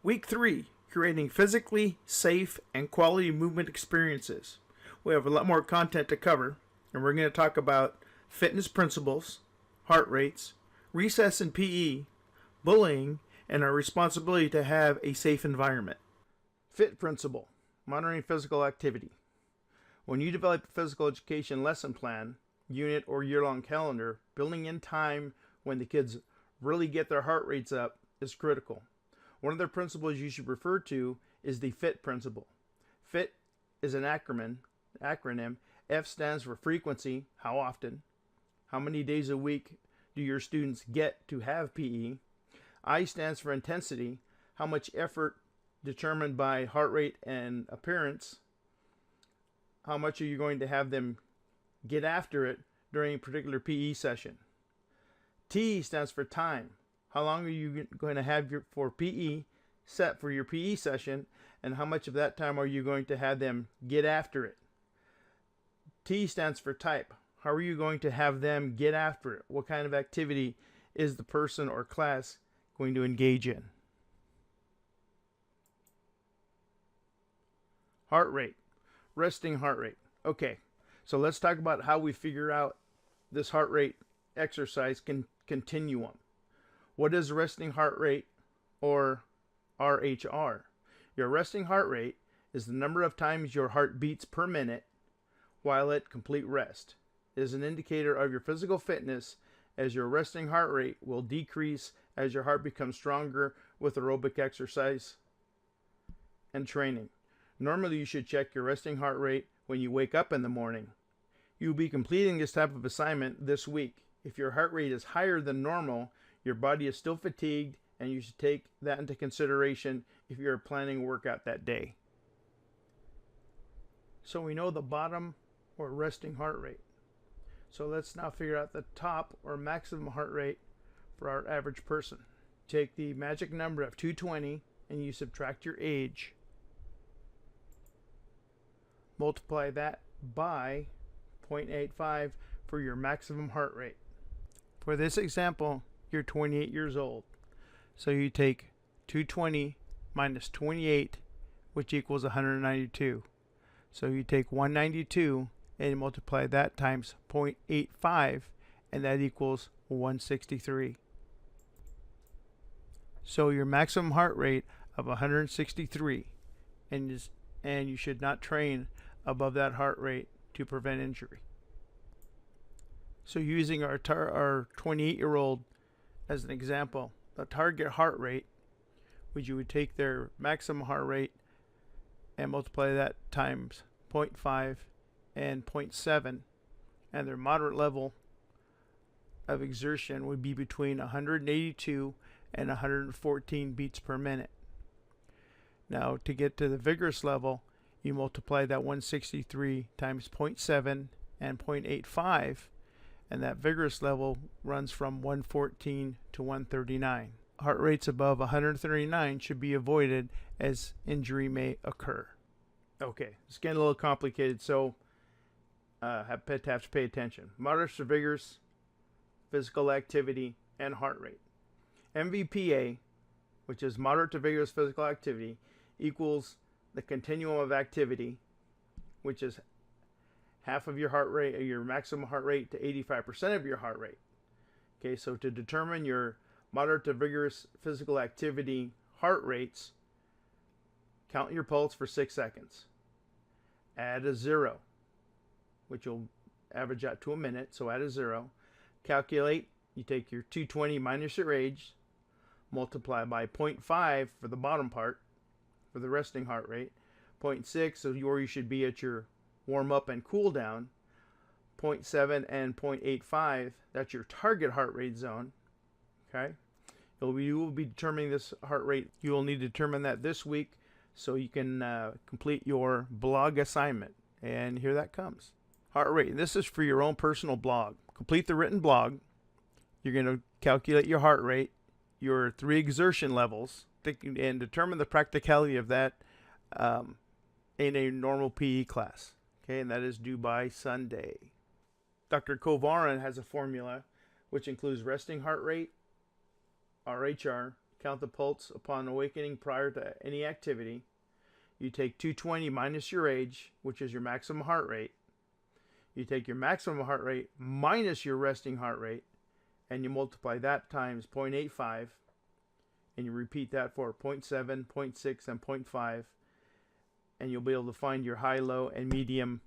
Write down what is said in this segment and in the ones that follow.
Week 3, creating physically safe and quality movement experiences. We have a lot more content to cover, and we're going to talk about fitness principles, heart rates, recess in PE, bullying, and our responsibility to have a safe environment. Fit principle, monitoring physical activity. When you develop a physical education lesson plan, unit, or year-long calendar, building in time when the kids really get their heart rates up is critical. One of the principles you should refer to is the FIT principle. FIT is an acronym. F stands for frequency, how often. How many days a week do your students get to have PE? I stands for intensity, how much effort determined by heart rate and appearance. How much are you going to have them get after it during a particular PE session? T stands for time. How long are you going to have for PE set for your PE session, and how much of that time are you going to have them get after it? T stands for type. How are you going to have them get after it? What kind of activity is the person or class going to engage in? Heart rate, resting heart rate. Okay, so let's talk about how we figure out this heart rate exercise continuum. What is resting heart rate, or RHR? Your resting heart rate is the number of times your heart beats per minute while at complete rest. It is an indicator of your physical fitness, as your resting heart rate will decrease as your heart becomes stronger with aerobic exercise and training. Normally, you should check your resting heart rate when you wake up in the morning. You will be completing this type of assignment this week. If your heart rate is higher than normal, your body is still fatigued, and you should take that into consideration if you're planning a workout that day. So we know the bottom or resting heart rate. So let's now figure out the top or maximum heart rate for our average person. Take the magic number of 220 and you subtract your age. Multiply that by 0.85 for your maximum heart rate. For this example, you're 28 years old. So you take 220 minus 28, which equals 192. So you take 192 and multiply that times 0.85, and that equals 163. So your maximum heart rate of 163, and you should not train above that heart rate to prevent injury. So using our 28-year-old as an example, the target heart rate, which you would take their maximum heart rate and multiply that times 0.5 and 0.7, and their moderate level of exertion would be between 182 and 114 beats per minute. Now, to get to the vigorous level, you multiply that 163 times 0.7 and 0.85, and that vigorous level runs from 114 to 139. Heart rates above 139 should be avoided, as injury may occur. Okay, it's getting a little complicated, so have to pay attention. Moderate to vigorous physical activity and heart rate. MVPA, which is moderate to vigorous physical activity, equals the continuum of activity, which is half of your heart rate, or your maximum heart rate, to 85% of your heart rate. Okay, so to determine your moderate to vigorous physical activity heart rates, count your pulse for 6 seconds. Add a 0, which will average out to a minute, so add a 0. Calculate, you take your 220 minus your age, multiply by 0.5 for the bottom part, for the resting heart rate, 0.6, so where you should be at your warm up and cool down, 0.7 and 0.85, that's your target heart rate zone. Okay, you will be determining this heart rate. You will need to determine that this week so you can complete your blog assignment. And here that comes. Heart rate. This is for your own personal blog. Complete the written blog. You're going to calculate your heart rate, your 3 exertion levels, and determine the practicality of that in a normal PE class. Okay, and that is due by Sunday. Dr. Kovarin has a formula which includes resting heart rate, RHR, count the pulse upon awakening prior to any activity. You take 220 minus your age, which is your maximum heart rate. You take your maximum heart rate minus your resting heart rate, and you multiply that times 0.85, and you repeat that for 0.7, 0.6, and 0.5, and you'll be able to find your high, low, and medium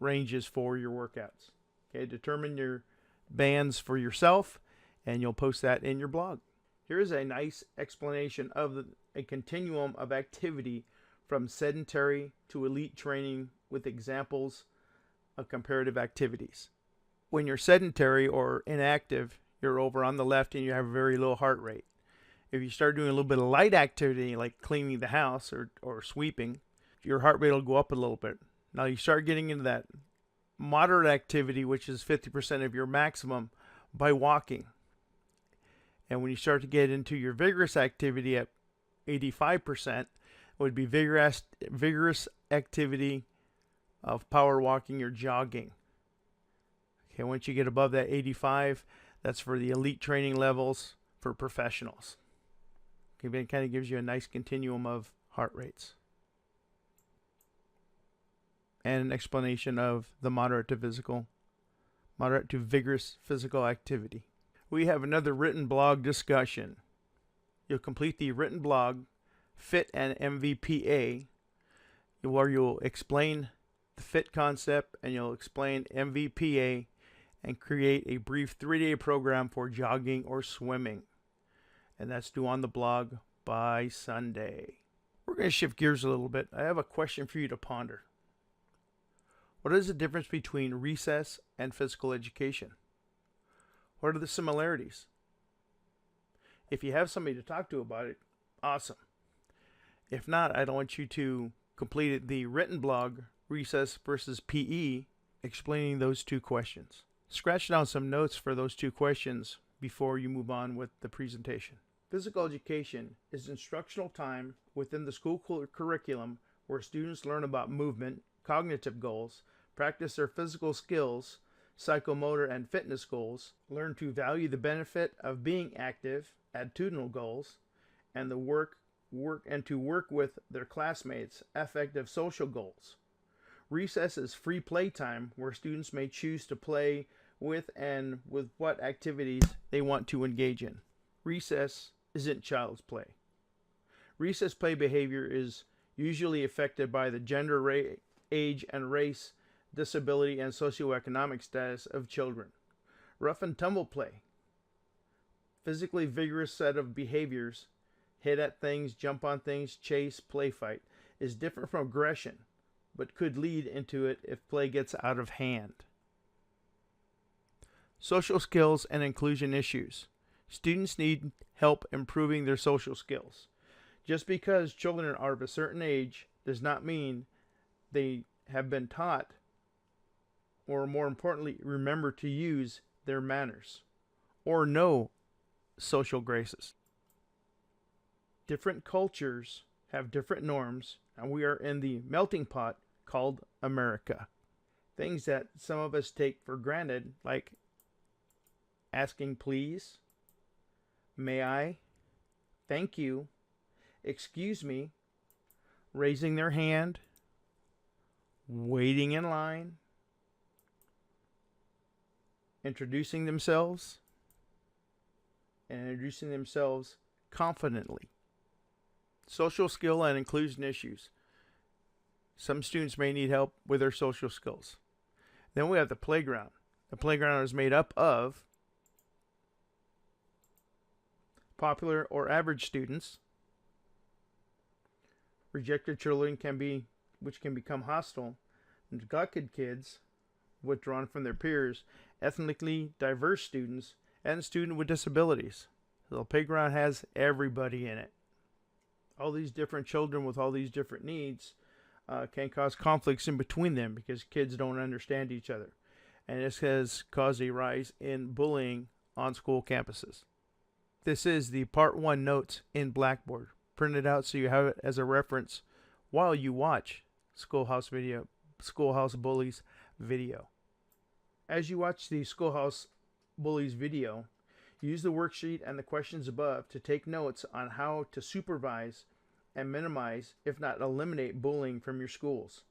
ranges for your workouts. Okay, determine your bands for yourself, and you'll post that in your blog. Here's a nice explanation of a continuum of activity from sedentary to elite training with examples of comparative activities. When you're sedentary or inactive, you're over on the left and you have a very low heart rate. If you start doing a little bit of light activity like cleaning the house or sweeping, your heart rate will go up a little bit. Now you start getting into that moderate activity, which is 50% of your maximum, by walking. And when you start to get into your vigorous activity at 85%, it would be vigorous activity of power walking or jogging. Okay, once you get above that 85, that's for the elite training levels for professionals. Okay, it kind of gives you a nice continuum of heart rates. And an explanation of the moderate to vigorous physical activity. We have another written blog discussion. You'll complete the written blog, FIT and MVPA, where you'll explain the FIT concept and you'll explain MVPA and create a brief 3-day program for jogging or swimming. And that's due on the blog by Sunday. We're going to shift gears a little bit. I have a question for you to ponder. What is the difference between recess and physical education? What are the similarities? If you have somebody to talk to about it, awesome. If not, I don't want you to complete the written blog, Recess versus PE, explaining those two questions. Scratch down some notes for those two questions before you move on with the presentation. Physical education is instructional time within the school curriculum where students learn about movement, cognitive goals, practice their physical skills, psychomotor and fitness goals, learn to value the benefit of being active, attitudinal goals, and to work with their classmates, affective social goals. Recess is free play time where students may choose to play with and with what activities they want to engage in. Recess isn't child's play. Recess play behavior is usually affected by the gender, age, and race, disability, and socioeconomic status of children. Rough and tumble play, physically vigorous set of behaviors, hit at things, jump on things, chase, play fight, is different from aggression, but could lead into it if play gets out of hand. Social skills and inclusion issues. Students need help improving their social skills. Just because children are of a certain age does not mean they have been taught, or more importantly, remember to use their manners or know social graces. Different cultures have different norms, and we are in the melting pot called America. Things that some of us take for granted, like asking please, may I, thank you, excuse me, raising their hand, waiting in line, introducing themselves, and introducing themselves confidently. Social skill and inclusion issues. Some students may need help with their social skills. Then we have the playground. The playground is made up of popular or average students, rejected children which can become hostile, neglected kids, withdrawn from their peers, ethnically diverse students, and students with disabilities. So the playground has everybody in it. All these different children with all these different needs can cause conflicts in between them because kids don't understand each other. And this has caused a rise in bullying on school campuses. This is the Part 1 notes in Blackboard. Print it out so you have it as a reference while you watch Schoolhouse Bullies video. As you watch the Schoolhouse Bullies video, Use the worksheet and the questions above to take notes on how to supervise and minimize, if not eliminate, bullying from your schools.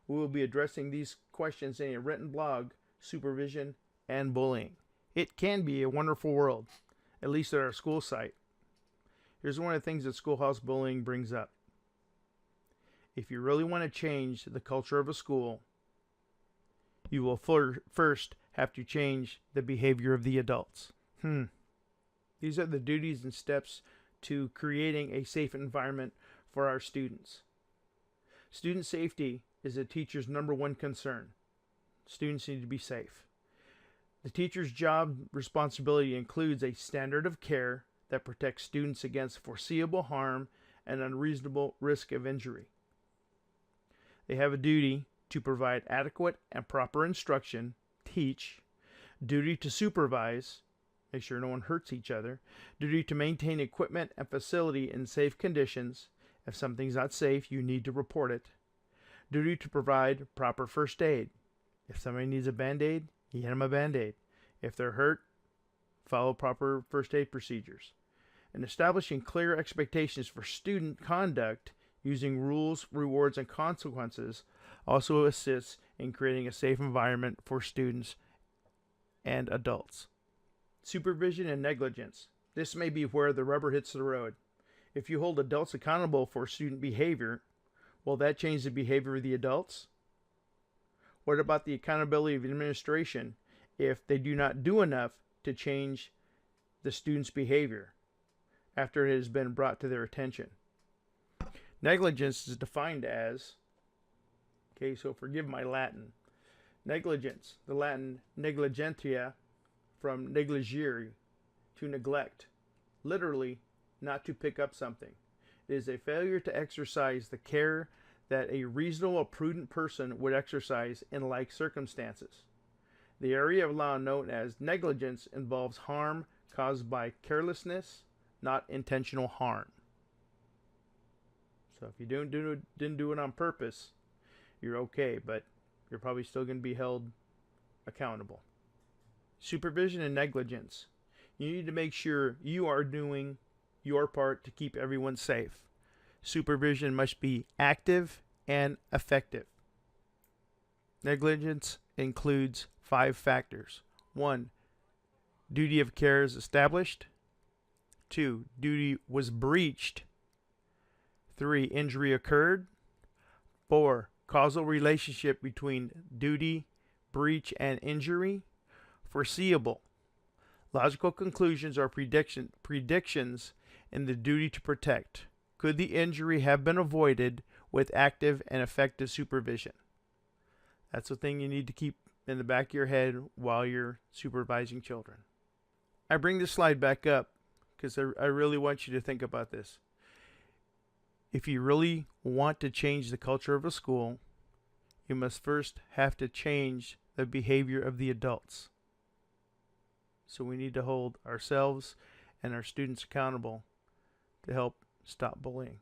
We will be addressing these questions in a written blog, Supervision and Bullying. It can be a wonderful world, at least at our school site. Here's one of the things that schoolhouse bullying brings up. If you really want to change the culture of a school, you will first have to change the behavior of the adults. These are the duties and steps to creating a safe environment for our students. Student safety is a teacher's #1 concern. Students need to be safe. The teacher's job responsibility includes a standard of care that protects students against foreseeable harm and unreasonable risk of injury. They have a duty to provide adequate and proper instruction, teach, duty to supervise, make sure no one hurts each other, duty to maintain equipment and facility in safe conditions. If something's not safe, you need to report it. Duty to provide proper first aid. If somebody needs a Band-Aid, you get them a Band-Aid. If they're hurt, follow proper first aid procedures. And establishing clear expectations for student conduct using rules, rewards, and consequences also assists in creating a safe environment for students and adults. Supervision and negligence. This may be where the rubber hits the road. If you hold adults accountable for student behavior, will that change the behavior of the adults? What about the accountability of administration if they do not do enough to change the student's behavior after it has been brought to their attention? Negligence is defined as, so forgive my Latin. Negligence, the Latin negligentia, from negligere, to neglect, literally not to pick up something. It is a failure to exercise the care that a reasonable or prudent person would exercise in like circumstances. The area of law known as negligence involves harm caused by carelessness, not intentional harm. So if you didn't do it on purpose, you're okay, but you're probably still going to be held accountable. Supervision and negligence. You need to make sure you are doing your part to keep everyone safe. Supervision must be active and effective. Negligence includes 5 factors. 1, duty of care is established. 2, duty was breached. 3, injury occurred. 4, causal relationship between duty, breach, and injury. Foreseeable. Logical conclusions are predictions in the duty to protect. Could the injury have been avoided with active and effective supervision? That's the thing you need to keep in the back of your head while you're supervising children. I bring this slide back up because I really want you to think about this. If you really want to change the culture of a school, you must first have to change the behavior of the adults. So we need to hold ourselves and our students accountable to help stop bullying.